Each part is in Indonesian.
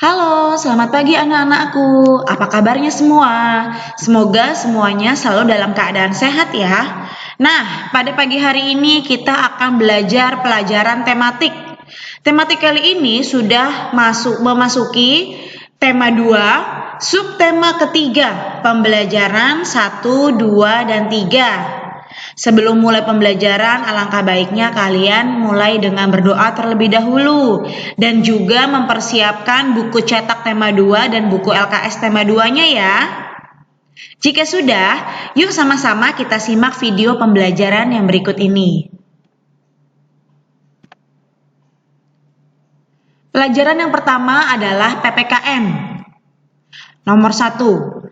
Halo, selamat pagi anak-anakku. Apa kabarnya semua? Semoga semuanya selalu dalam keadaan sehat ya. Nah, pada pagi hari ini kita akan belajar pelajaran tematik. Tematik kali ini sudah memasuki tema 2, subtema ketiga, pembelajaran 1, 2, dan 3. Sebelum mulai pembelajaran, alangkah baiknya kalian mulai dengan berdoa terlebih dahulu dan juga mempersiapkan buku cetak tema 2 dan buku LKS tema 2-nya ya. Jika sudah, yuk sama-sama kita simak video pembelajaran yang berikut ini. Pelajaran yang pertama adalah PPKN. Nomor 1.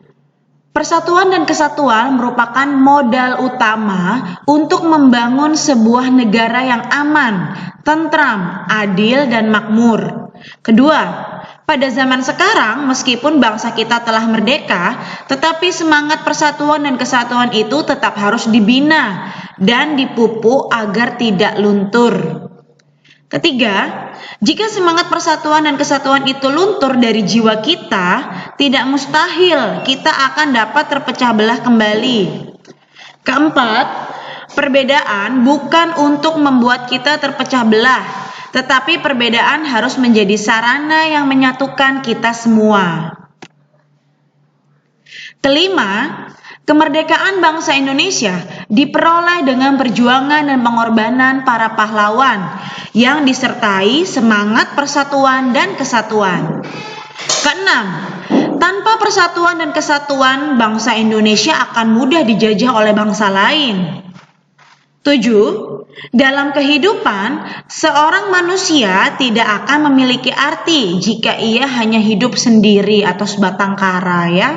Persatuan dan kesatuan merupakan modal utama untuk membangun sebuah negara yang aman, tentram, adil, dan makmur. Kedua, pada zaman sekarang meskipun bangsa kita telah merdeka, tetapi semangat persatuan dan kesatuan itu tetap harus dibina dan dipupuk agar tidak luntur. Ketiga, jika semangat persatuan dan kesatuan itu luntur dari jiwa kita, tidak mustahil kita akan dapat terpecah belah kembali. Keempat, perbedaan bukan untuk membuat kita terpecah belah, tetapi perbedaan harus menjadi sarana yang menyatukan kita semua. Kelima, kemerdekaan bangsa Indonesia diperoleh dengan perjuangan dan pengorbanan para pahlawan yang disertai semangat persatuan dan kesatuan. Keenam, tanpa persatuan dan kesatuan, bangsa Indonesia akan mudah dijajah oleh bangsa lain. 7. Dalam kehidupan, seorang manusia tidak akan memiliki arti jika ia hanya hidup sendiri atau sebatang kara ya.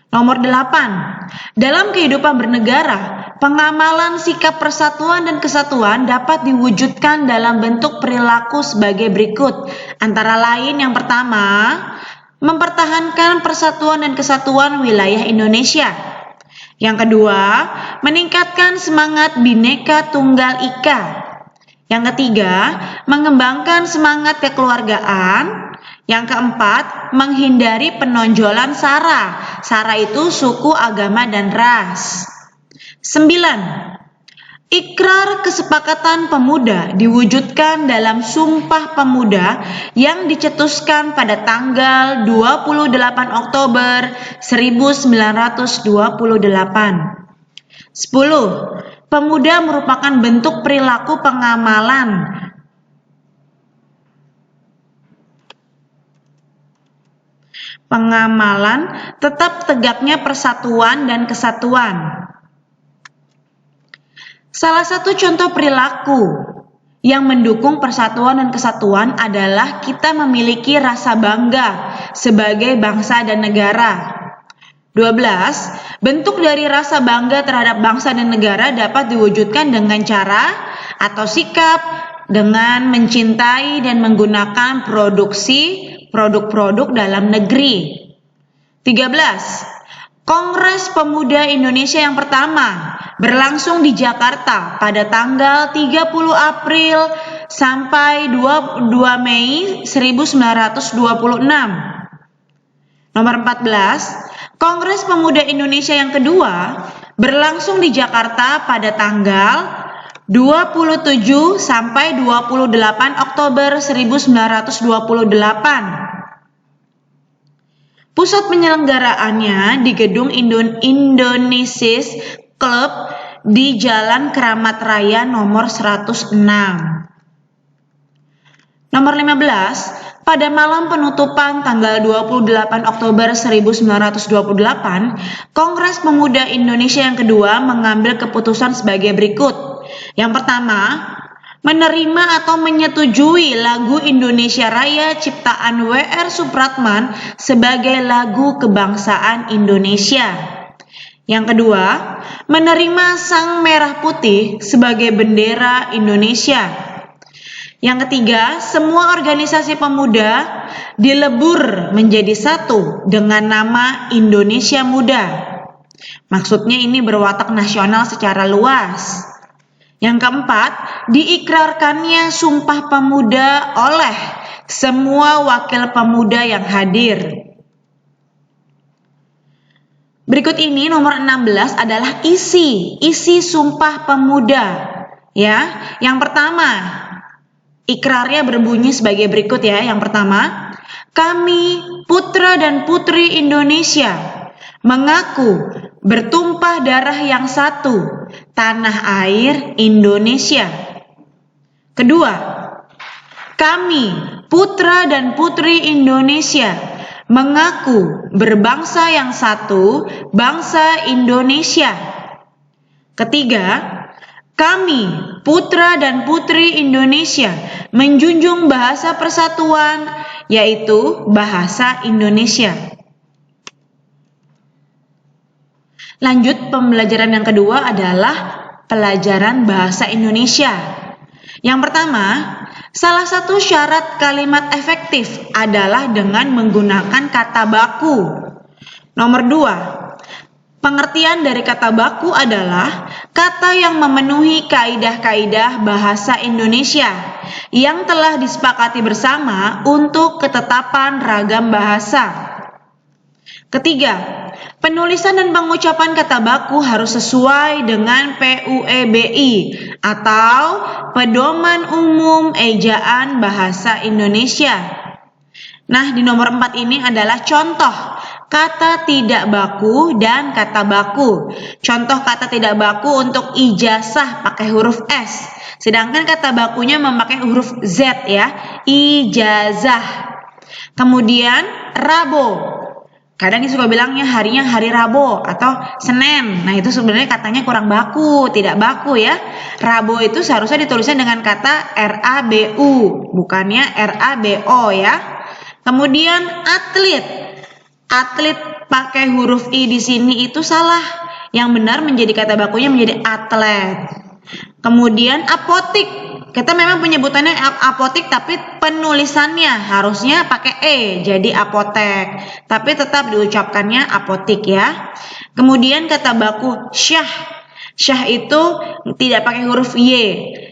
Nomor 8. Dalam kehidupan bernegara, pengamalan sikap persatuan dan kesatuan dapat diwujudkan dalam bentuk perilaku sebagai berikut. Antara lain yang pertama, mempertahankan persatuan dan kesatuan wilayah Indonesia. Yang kedua, meningkatkan semangat Bhinneka Tunggal Ika. Yang ketiga, mengembangkan semangat kekeluargaan. Yang keempat, menghindari penonjolan SARA. SARA itu suku, agama, dan ras. 9. Ikrar Kesepakatan Pemuda diwujudkan dalam Sumpah Pemuda yang dicetuskan pada tanggal 28 Oktober 1928. 10. Pemuda merupakan bentuk perilaku pengamalan tetap tegaknya persatuan dan kesatuan. Salah satu contoh perilaku yang mendukung persatuan dan kesatuan adalah kita memiliki rasa bangga sebagai bangsa dan negara. 12. Bentuk dari rasa bangga terhadap bangsa dan negara dapat diwujudkan dengan cara atau sikap dengan mencintai dan menggunakan produksi produk-produk dalam negeri. 13. Kongres Pemuda Indonesia yang pertama berlangsung di Jakarta pada tanggal 30 April sampai 22 Mei 1926. Nomor 14. Kongres Pemuda Indonesia yang kedua berlangsung di Jakarta pada tanggal 27 sampai 28 Oktober 1928. Pusat penyelenggaraannya di Gedung Indonesis Club di Jalan Keramat Raya nomor 106. Nomor 15. Pada malam penutupan tanggal 28 Oktober 1928, Kongres Pemuda Indonesia yang kedua mengambil keputusan sebagai berikut. Yang pertama, menerima atau menyetujui lagu Indonesia Raya ciptaan W.R. Supratman sebagai lagu kebangsaan Indonesia. Yang kedua, menerima Sang Merah Putih sebagai bendera Indonesia. Yang ketiga, semua organisasi pemuda dilebur menjadi satu dengan nama Indonesia Muda. Maksudnya ini berwatak nasional secara luas. Yang keempat, diikrarkannya Sumpah Pemuda oleh semua wakil pemuda yang hadir. Berikut ini nomor 16 adalah isi Sumpah Pemuda. Ya, yang pertama, ikrarnya berbunyi sebagai berikut ya. Yang pertama, kami putra dan putri Indonesia mengaku bertumpah darah yang satu, tanah air Indonesia. Kedua, kami putra dan putri Indonesia mengaku berbangsa yang satu, bangsa Indonesia. Ketiga, kami putra dan putri Indonesia menjunjung bahasa persatuan, yaitu bahasa Indonesia. Lanjut, pembelajaran yang kedua adalah pelajaran bahasa Indonesia. Yang pertama, salah satu syarat kalimat efektif adalah dengan menggunakan kata baku. Nomor 2, pengertian dari kata baku adalah kata yang memenuhi kaidah-kaidah bahasa Indonesia yang telah disepakati bersama untuk ketetapan ragam bahasa. Ketiga, penulisan dan pengucapan kata baku harus sesuai dengan PUEBI atau Pedoman Umum Ejaan Bahasa Indonesia. Nah, di nomor 4 ini adalah contoh kata tidak baku dan kata baku. Contoh kata tidak baku untuk ijazah pakai huruf S, sedangkan kata bakunya memakai huruf Z ya, ijazah. Kemudian Rabo. Kadang kita suka bilangnya harinya hari Rabu atau Senin. Nah, itu sebenarnya katanya kurang baku, tidak baku ya. Rabu itu seharusnya ditulisnya dengan kata RABU, bukannya RABO ya. Kemudian atlet. Atlet pakai huruf I di sini itu salah. Yang benar menjadi kata bakunya menjadi atlet. Kemudian apotik. Kita memang penyebutannya apotik, tapi penulisannya harusnya pakai E, jadi apotek. Tapi tetap diucapkannya apotik ya. Kemudian kata baku syah. Syah itu tidak pakai huruf Y,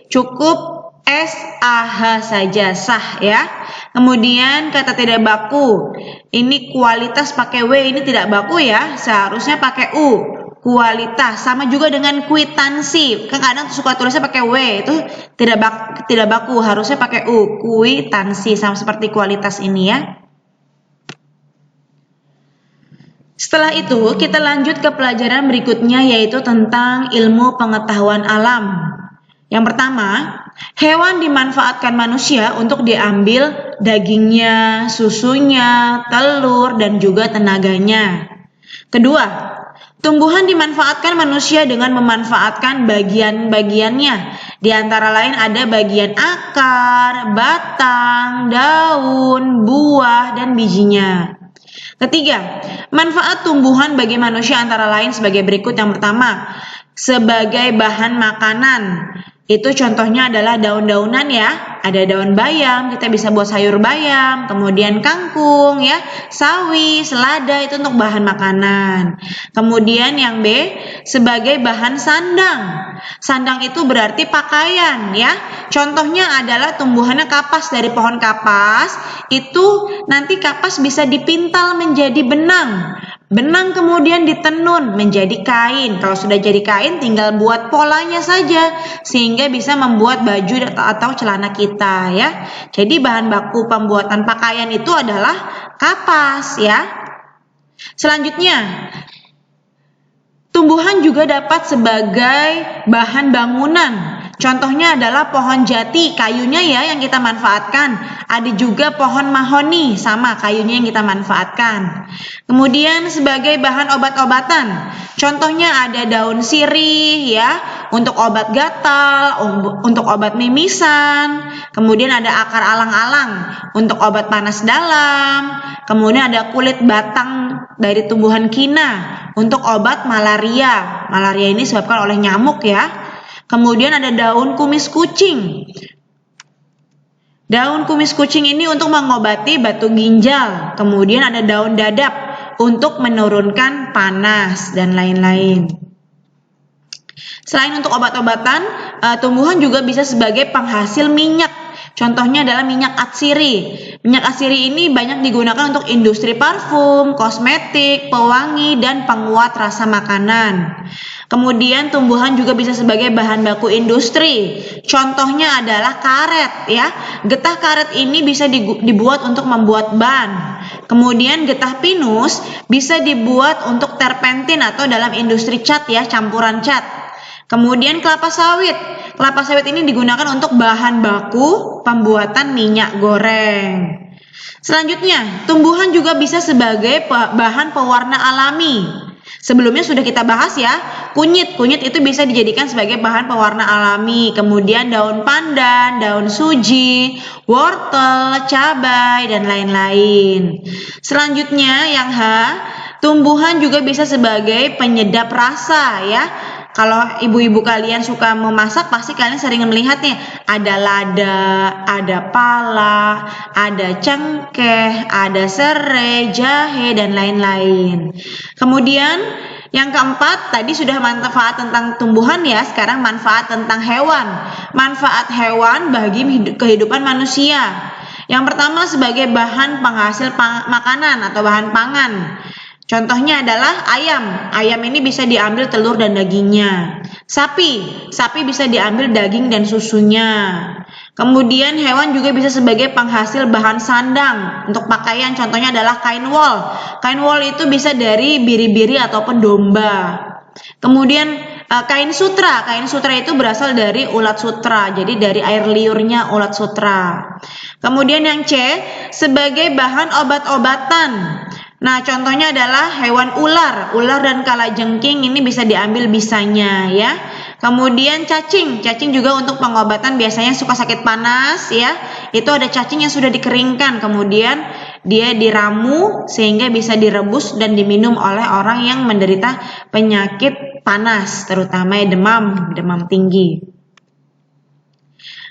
cukup SAH saja, sah ya. Kemudian kata tidak baku, ini kualitas pakai W, ini tidak baku ya, seharusnya pakai U. Kualitas, sama juga dengan kwitansi. Kadang suka tulisnya pakai W, itu tidak baku, harusnya pakai U. Kwitansi, sama seperti kualitas ini ya. Setelah itu kita lanjut ke pelajaran berikutnya, yaitu tentang ilmu pengetahuan alam. Yang pertama, hewan dimanfaatkan manusia untuk diambil dagingnya, susunya, telur, dan juga tenaganya. Kedua, tumbuhan dimanfaatkan manusia dengan memanfaatkan bagian-bagiannya. Di antara lain ada bagian akar, batang, daun, buah, dan bijinya. Ketiga, manfaat tumbuhan bagi manusia antara lain sebagai berikut. Yang pertama, sebagai bahan makanan. Itu contohnya adalah daun-daunan ya. Ada daun bayam, kita bisa buat sayur bayam. Kemudian kangkung ya, sawi, selada, itu untuk bahan makanan. Kemudian yang B, sebagai bahan sandang. Sandang itu berarti pakaian ya. Contohnya adalah tumbuhannya kapas, dari pohon kapas. Itu nanti kapas bisa dipintal menjadi benang. Benang kemudian ditenun menjadi kain. Kalau sudah jadi kain tinggal buat polanya saja sehingga bisa membuat baju atau celana kita ya. Jadi bahan baku pembuatan pakaian itu adalah kapas ya. Selanjutnya, tumbuhan juga dapat sebagai bahan bangunan. Contohnya adalah pohon jati, kayunya ya yang kita manfaatkan. Ada juga pohon mahoni, sama kayunya yang kita manfaatkan. Kemudian sebagai bahan obat-obatan. Contohnya ada daun sirih ya, untuk obat gatal, untuk obat mimisan. Kemudian ada akar alang-alang untuk obat panas dalam. Kemudian ada kulit batang dari tumbuhan kina untuk obat malaria. Malaria ini disebabkan oleh nyamuk ya. Kemudian ada daun kumis kucing. Daun kumis kucing ini untuk mengobati batu ginjal. Kemudian ada daun dadap untuk menurunkan panas dan lain-lain. Selain untuk obat-obatan, tumbuhan juga bisa sebagai penghasil minyak. Contohnya adalah minyak atsiri. Minyak atsiri ini banyak digunakan untuk industri parfum, kosmetik, pewangi, dan penguat rasa makanan. Kemudian tumbuhan juga bisa sebagai bahan baku industri. Contohnya adalah karet ya. Getah karet ini bisa dibuat untuk membuat ban. Kemudian getah pinus bisa dibuat untuk terpentin atau dalam industri cat ya, campuran cat. Kemudian kelapa sawit. Kelapa sawit ini digunakan untuk bahan baku pembuatan minyak goreng. Selanjutnya, tumbuhan juga bisa sebagai bahan pewarna alami. Sebelumnya sudah kita bahas ya, kunyit. Kunyit itu bisa dijadikan sebagai bahan pewarna alami. Kemudian daun pandan, daun suji, wortel, cabai, dan lain-lain. Selanjutnya yang H, tumbuhan juga bisa sebagai penyedap rasa ya. Kalau ibu-ibu kalian suka memasak, pasti kalian sering melihatnya. Ada lada, ada pala, ada cengkeh, ada serai, jahe, dan lain-lain. Kemudian yang keempat, tadi sudah manfaat tentang tumbuhan ya, sekarang manfaat tentang hewan. Manfaat hewan bagi kehidupan manusia. Yang pertama sebagai bahan penghasil makanan atau bahan pangan. Contohnya adalah ayam. Ayam ini bisa diambil telur dan dagingnya. Sapi bisa diambil daging dan susunya. Kemudian hewan juga bisa sebagai penghasil bahan sandang untuk pakaian. Contohnya adalah kain wol. Kain wol itu bisa dari biri-biri ataupun domba. Kemudian kain sutra. Kain sutra itu berasal dari ulat sutra. Jadi dari air liurnya ulat sutra. Kemudian yang C, sebagai bahan obat-obatan. Nah, contohnya adalah hewan ular. Ular dan kalajengking ini bisa diambil bisanya ya. Kemudian cacing. Cacing juga untuk pengobatan, biasanya suka sakit panas ya. Itu ada cacing yang sudah dikeringkan, kemudian dia diramu sehingga bisa direbus dan diminum oleh orang yang menderita penyakit panas, terutama demam tinggi.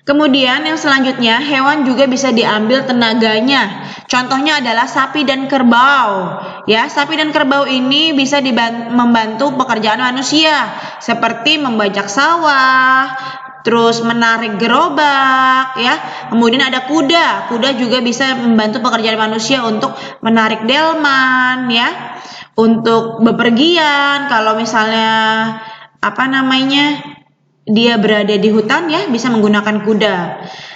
Kemudian yang selanjutnya, hewan juga bisa diambil tenaganya. Contohnya adalah sapi dan kerbau. Ya, sapi dan kerbau ini bisa membantu pekerjaan manusia, seperti membajak sawah, terus menarik gerobak, ya. Kemudian ada kuda. Kuda juga bisa membantu pekerjaan manusia untuk menarik delman, ya. Untuk bepergian, kalau misalnya dia berada di hutan ya, bisa menggunakan kuda.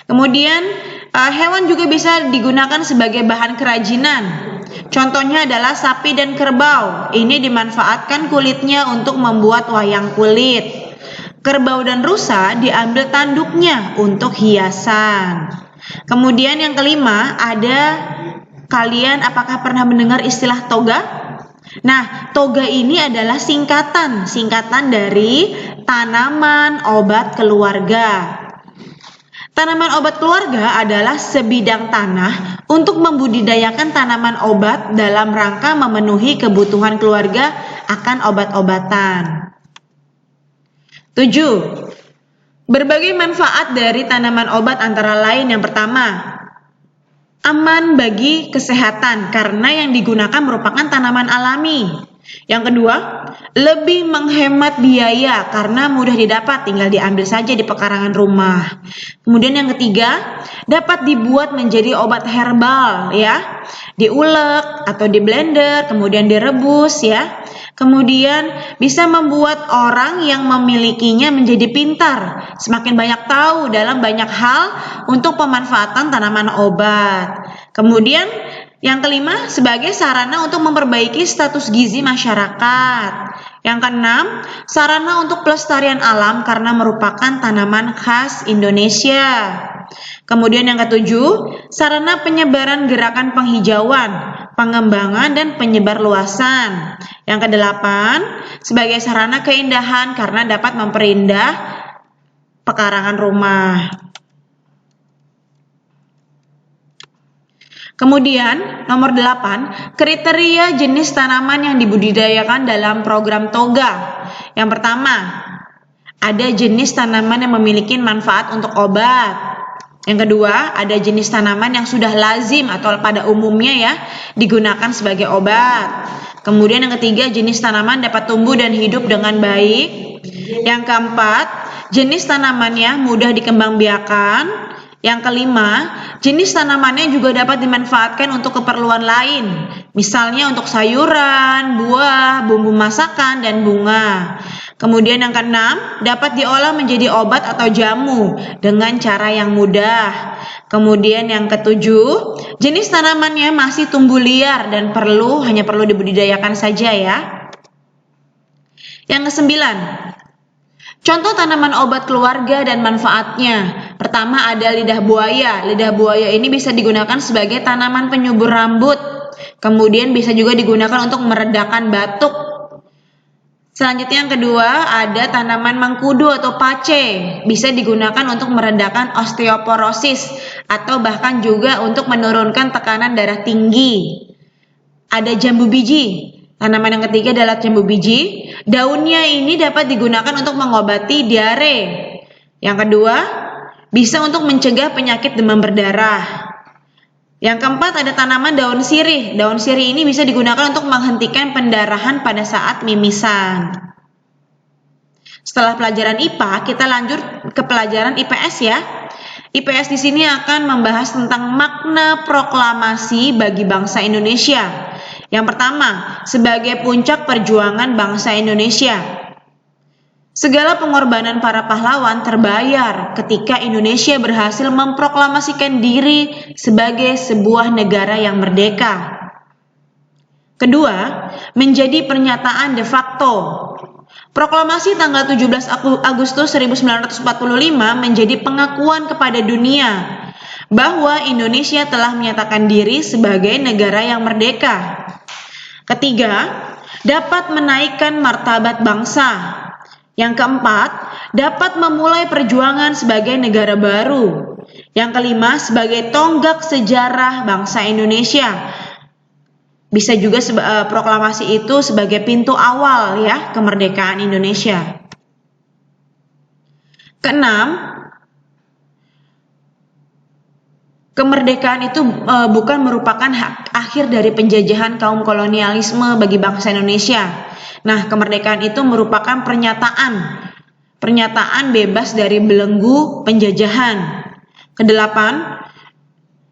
Kemudian hewan juga bisa digunakan sebagai bahan kerajinan. Contohnya adalah sapi dan kerbau. Ini dimanfaatkan kulitnya untuk membuat wayang kulit. Kerbau dan rusa diambil tanduknya untuk hiasan. Kemudian yang kelima, kalian apakah pernah mendengar istilah toga? Nah, toga ini adalah singkatan dari tanaman obat keluarga. Tanaman obat keluarga adalah sebidang tanah untuk membudidayakan tanaman obat dalam rangka memenuhi kebutuhan keluarga akan obat-obatan. 7. Berbagai manfaat dari tanaman obat antara lain yang pertama, aman bagi kesehatan karena yang digunakan merupakan tanaman alami. Yang kedua, lebih menghemat biaya karena mudah didapat, tinggal diambil saja di pekarangan rumah. Kemudian yang ketiga, dapat dibuat menjadi obat herbal ya. Diulek atau di blender, kemudian direbus ya. Kemudian bisa membuat orang yang memilikinya menjadi pintar, semakin banyak tahu dalam banyak hal untuk pemanfaatan tanaman obat. Kemudian yang kelima, sebagai sarana untuk memperbaiki status gizi masyarakat. Yang keenam, sarana untuk pelestarian alam karena merupakan tanaman khas Indonesia. Kemudian yang ketujuh, sarana penyebaran gerakan penghijauan, pengembangan dan penyebar luasan. Yang kedelapan, sebagai sarana keindahan karena dapat memperindah pekarangan rumah. Kemudian, nomor 8, kriteria jenis tanaman yang dibudidayakan dalam program toga. Yang pertama, ada jenis tanaman yang memiliki manfaat untuk obat. Yang kedua, ada jenis tanaman yang sudah lazim atau pada umumnya ya digunakan sebagai obat. Kemudian yang ketiga, jenis tanaman dapat tumbuh dan hidup dengan baik. Yang keempat, jenis tanamannya mudah dikembangbiakan. Yang kelima, jenis tanamannya juga dapat dimanfaatkan untuk keperluan lain, misalnya untuk sayuran, buah, bumbu masakan, dan bunga. Kemudian yang keenam, dapat diolah menjadi obat atau jamu dengan cara yang mudah. Kemudian yang ketujuh, jenis tanamannya masih tumbuh liar dan hanya perlu dibudidayakan saja ya. Yang kesembilan, contoh tanaman obat keluarga dan manfaatnya. Pertama ada lidah buaya. Lidah buaya ini bisa digunakan sebagai tanaman penyubur rambut. Kemudian bisa juga digunakan untuk meredakan batuk. Selanjutnya yang kedua ada tanaman mengkudu atau pace. Bisa digunakan untuk meredakan osteoporosis atau bahkan juga untuk menurunkan tekanan darah tinggi. Ada jambu biji. Tanaman yang ketiga adalah jambu biji. Daunnya ini dapat digunakan untuk mengobati diare. Yang kedua, bisa untuk mencegah penyakit demam berdarah. Yang keempat ada tanaman daun sirih. Daun sirih ini bisa digunakan untuk menghentikan pendarahan pada saat mimisan. Setelah pelajaran IPA, kita lanjut ke pelajaran IPS ya. IPS di sini akan membahas tentang makna proklamasi bagi bangsa Indonesia. Yang pertama, sebagai puncak perjuangan bangsa Indonesia. Segala pengorbanan para pahlawan terbayar ketika Indonesia berhasil memproklamasikan diri sebagai sebuah negara yang merdeka. Kedua, menjadi pernyataan de facto. Proklamasi tanggal 17 Agustus 1945 menjadi pengakuan kepada dunia bahwa Indonesia telah menyatakan diri sebagai negara yang merdeka. Ketiga, dapat menaikkan martabat bangsa. Yang keempat, dapat memulai perjuangan sebagai negara baru. Yang kelima, sebagai tonggak sejarah bangsa Indonesia. Bisa juga proklamasi itu sebagai pintu awal ya kemerdekaan Indonesia. Keenam, kemerdekaan itu bukan merupakan akhir dari penjajahan kaum kolonialisme bagi bangsa Indonesia. Nah, kemerdekaan itu merupakan pernyataan bebas dari belenggu penjajahan. Kedelapan,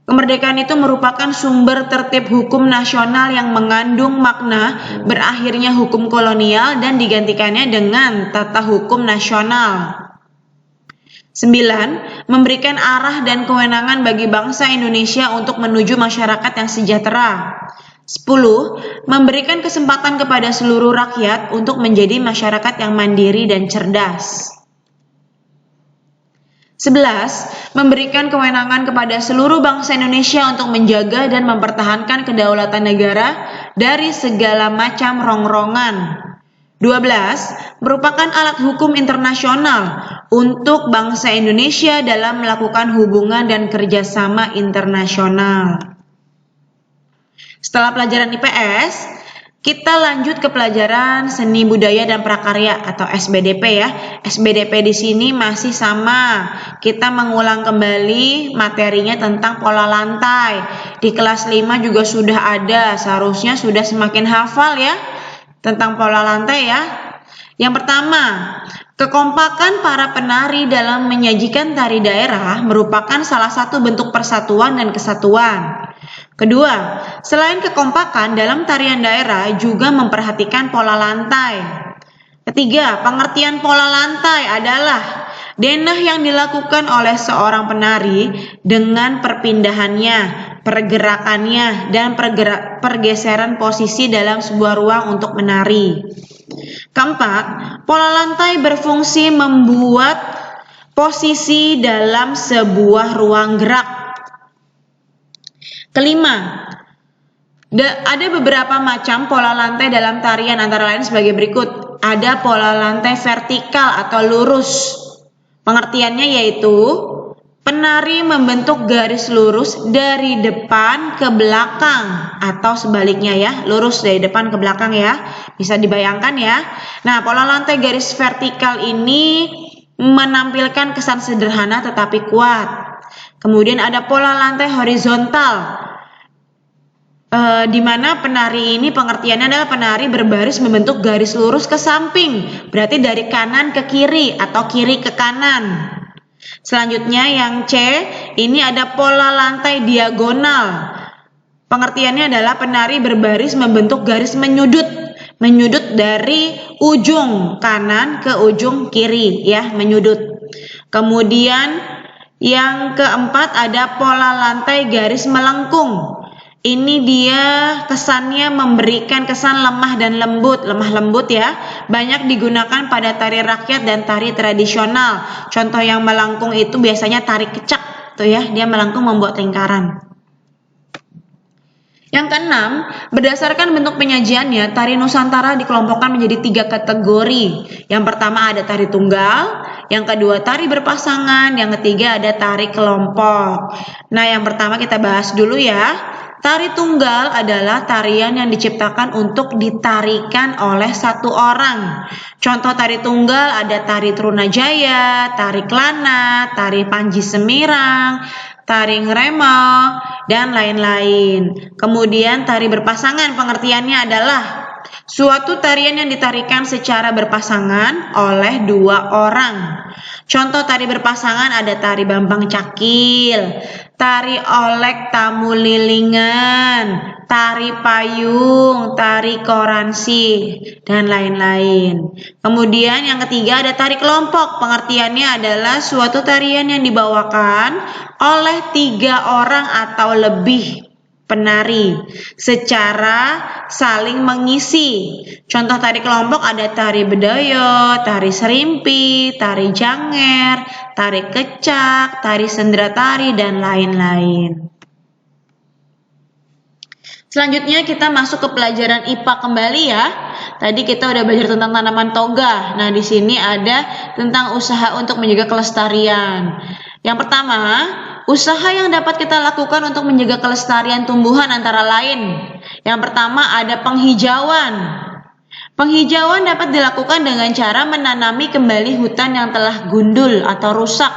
kemerdekaan itu merupakan sumber tertib hukum nasional yang mengandung makna berakhirnya hukum kolonial dan digantikannya dengan tata hukum nasional. 9. Memberikan arah dan kewenangan bagi bangsa Indonesia untuk menuju masyarakat yang sejahtera. 10. Memberikan kesempatan kepada seluruh rakyat untuk menjadi masyarakat yang mandiri dan cerdas. 11. Memberikan kewenangan kepada seluruh bangsa Indonesia untuk menjaga dan mempertahankan kedaulatan negara dari segala macam rongrongan. 12. Merupakan alat hukum internasional untuk bangsa Indonesia dalam melakukan hubungan dan kerjasama internasional. Setelah pelajaran IPS, kita lanjut ke pelajaran seni budaya dan prakarya atau SBDP ya. SBDP di sini masih sama. Kita mengulang kembali materinya tentang pola lantai. Di kelas 5 juga sudah ada. Seharusnya sudah semakin hafal ya tentang pola lantai ya. Yang pertama, kekompakan para penari dalam menyajikan tari daerah merupakan salah satu bentuk persatuan dan kesatuan. Kedua, selain kekompakan dalam tarian daerah juga memperhatikan pola lantai. Ketiga, pengertian pola lantai adalah denah yang dilakukan oleh seorang penari dengan perpindahannya, pergerakannya, dan pergeseran posisi dalam sebuah ruang untuk menari. Keempat, pola lantai berfungsi membuat posisi dalam sebuah ruang gerak. Kelima, ada beberapa macam pola lantai dalam tarian antara lain sebagai berikut. Ada pola lantai vertikal atau lurus. Pengertiannya yaitu penari membentuk garis lurus dari depan ke belakang atau sebaliknya ya, lurus dari depan ke belakang ya. Bisa dibayangkan ya. Nah, pola lantai garis vertikal ini menampilkan kesan sederhana tetapi kuat. Kemudian ada pola lantai horizontal. Di mana penari ini pengertiannya adalah penari berbaris membentuk garis lurus ke samping, berarti dari kanan ke kiri atau kiri ke kanan. Selanjutnya yang C, ini ada pola lantai diagonal. Pengertiannya adalah penari berbaris membentuk garis menyudut dari ujung kanan ke ujung kiri ya, menyudut. Kemudian yang keempat ada pola lantai garis melengkung. Ini dia kesannya memberikan kesan lemah dan lemah lembut ya. Banyak digunakan pada tari rakyat dan tari tradisional. Contoh yang melengkung itu biasanya tari kecak tuh ya, dia melengkung membuat lingkaran. Yang keenam, berdasarkan bentuk penyajiannya, tari Nusantara dikelompokkan menjadi 3 kategori. Yang pertama ada tari tunggal, yang kedua tari berpasangan, yang ketiga ada tari kelompok. Nah, yang pertama kita bahas dulu ya. Tari tunggal adalah tarian yang diciptakan untuk ditarikan oleh satu orang. Contoh tari tunggal ada tari Trunajaya, tari Kelana, tari Panji Semirang, tari Ngremel, dan lain-lain. Kemudian tari berpasangan pengertiannya adalah suatu tarian yang ditarikan secara berpasangan oleh 2 orang. Contoh tari berpasangan ada tari Bambang Cakil, tari Olek Tamu Lilingan, tari Payung, tari Koransi, dan lain-lain. Kemudian yang ketiga ada tari kelompok. Pengertiannya adalah suatu tarian yang dibawakan oleh 3 orang atau lebih penari secara saling mengisi. Contoh tari kelompok ada tari bedoyo, tari serimpi, tari janger, tari kecak, tari sendera tari, dan lain-lain. Selanjutnya kita masuk ke pelajaran IPA kembali ya. Tadi kita udah belajar tentang tanaman toga. Nah, di sini ada tentang usaha untuk menjaga kelestarian. Yang pertama, usaha yang dapat kita lakukan untuk menjaga kelestarian tumbuhan antara lain. Yang pertama ada penghijauan. Penghijauan dapat dilakukan dengan cara menanami kembali hutan yang telah gundul atau rusak.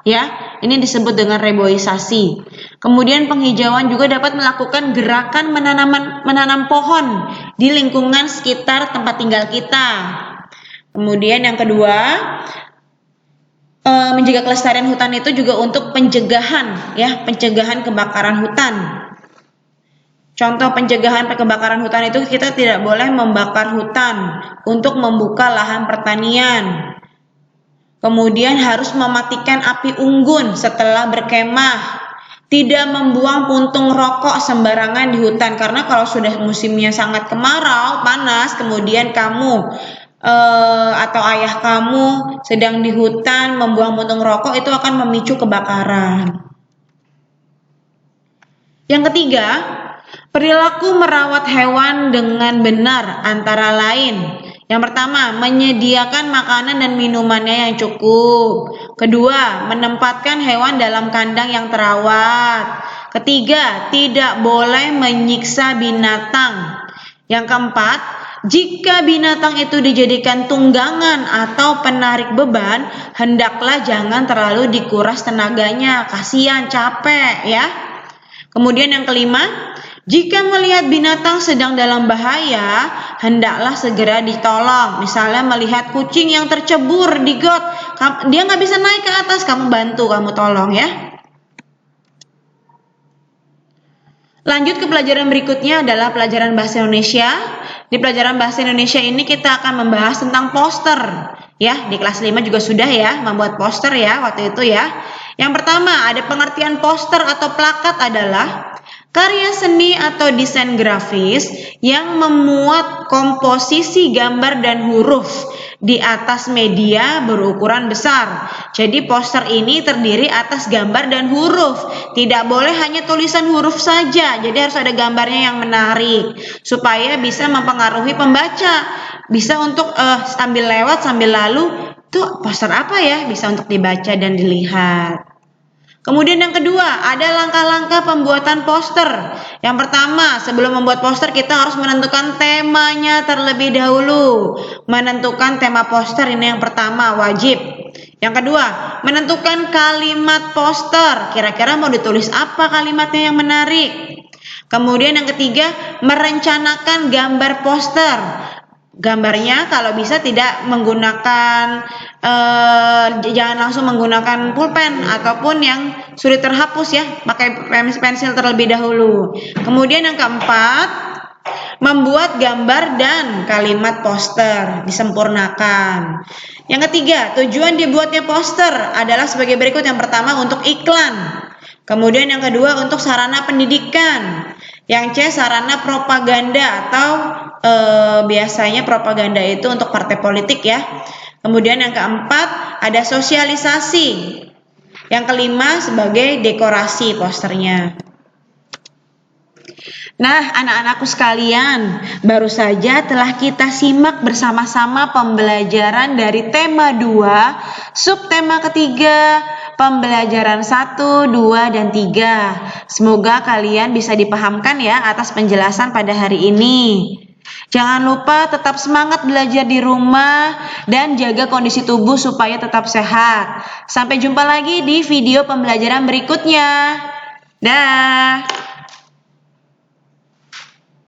Ya, ini disebut dengan reboisasi. Kemudian penghijauan juga dapat melakukan gerakan menanam pohon di lingkungan sekitar tempat tinggal kita. Kemudian yang kedua, menjaga kelestarian hutan itu juga untuk pencegahan ya, pencegahan kebakaran hutan. Contoh pencegahan kebakaran hutan itu kita tidak boleh membakar hutan untuk membuka lahan pertanian. Kemudian harus mematikan api unggun setelah berkemah. Tidak membuang puntung rokok sembarangan di hutan, karena kalau sudah musimnya sangat kemarau, panas, kemudian kamu atau ayah kamu sedang di hutan membuang puntung rokok, itu akan memicu kebakaran. Yang ketiga, perilaku merawat hewan dengan benar antara lain. Yang pertama, menyediakan makanan dan minumannya yang cukup. Kedua, menempatkan hewan dalam kandang yang terawat. Ketiga, tidak boleh menyiksa binatang. Yang keempat, jika binatang itu dijadikan tunggangan atau penarik beban, hendaklah jangan terlalu dikuras tenaganya, kasihan, capek ya. Kemudian yang kelima, jika melihat binatang sedang dalam bahaya, hendaklah segera ditolong. Misalnya melihat kucing yang tercebur di got, dia nggak bisa naik ke atas, kamu bantu, kamu tolong ya. Lanjut ke pelajaran berikutnya adalah pelajaran bahasa Indonesia. Di pelajaran bahasa Indonesia ini kita akan membahas tentang poster. Ya, di kelas 5 juga sudah ya membuat poster ya waktu itu ya. Yang pertama, ada pengertian poster atau plakat adalah karya seni atau desain grafis yang memuat komposisi gambar dan huruf di atas media berukuran besar. Jadi poster ini terdiri atas gambar dan huruf. Tidak boleh hanya tulisan huruf saja. Jadi harus ada gambarnya yang menarik supaya bisa mempengaruhi pembaca. Bisa untuk sambil lewat, sambil lalu, tuh poster apa ya? Bisa untuk dibaca dan dilihat. Kemudian yang kedua, ada langkah-langkah pembuatan poster. Yang pertama, sebelum membuat poster kita harus menentukan temanya terlebih dahulu. Menentukan tema poster ini yang pertama, wajib. Yang kedua, menentukan kalimat poster. Kira-kira mau ditulis apa kalimatnya yang menarik. Kemudian yang ketiga, merencanakan gambar poster. Gambarnya kalau bisa tidak menggunakan jangan langsung menggunakan pulpen ataupun yang sulit terhapus ya, pakai pensil terlebih dahulu. Kemudian yang keempat, membuat gambar dan kalimat poster disempurnakan. Yang ketiga, tujuan dibuatnya poster adalah sebagai berikut. Yang pertama, untuk iklan. Kemudian yang kedua, untuk sarana pendidikan. Yang C, sarana propaganda atau biasanya propaganda itu untuk partai politik ya. Kemudian yang keempat, ada sosialisasi. Yang kelima, sebagai dekorasi posternya. Nah, anak-anakku sekalian, baru saja telah kita simak bersama-sama pembelajaran dari tema 2, subtema ketiga, pembelajaran 1, 2, dan 3. Semoga kalian bisa dipahamkan ya atas penjelasan pada hari ini. Jangan lupa tetap semangat belajar di rumah dan jaga kondisi tubuh supaya tetap sehat. Sampai jumpa lagi di video pembelajaran berikutnya. Dah.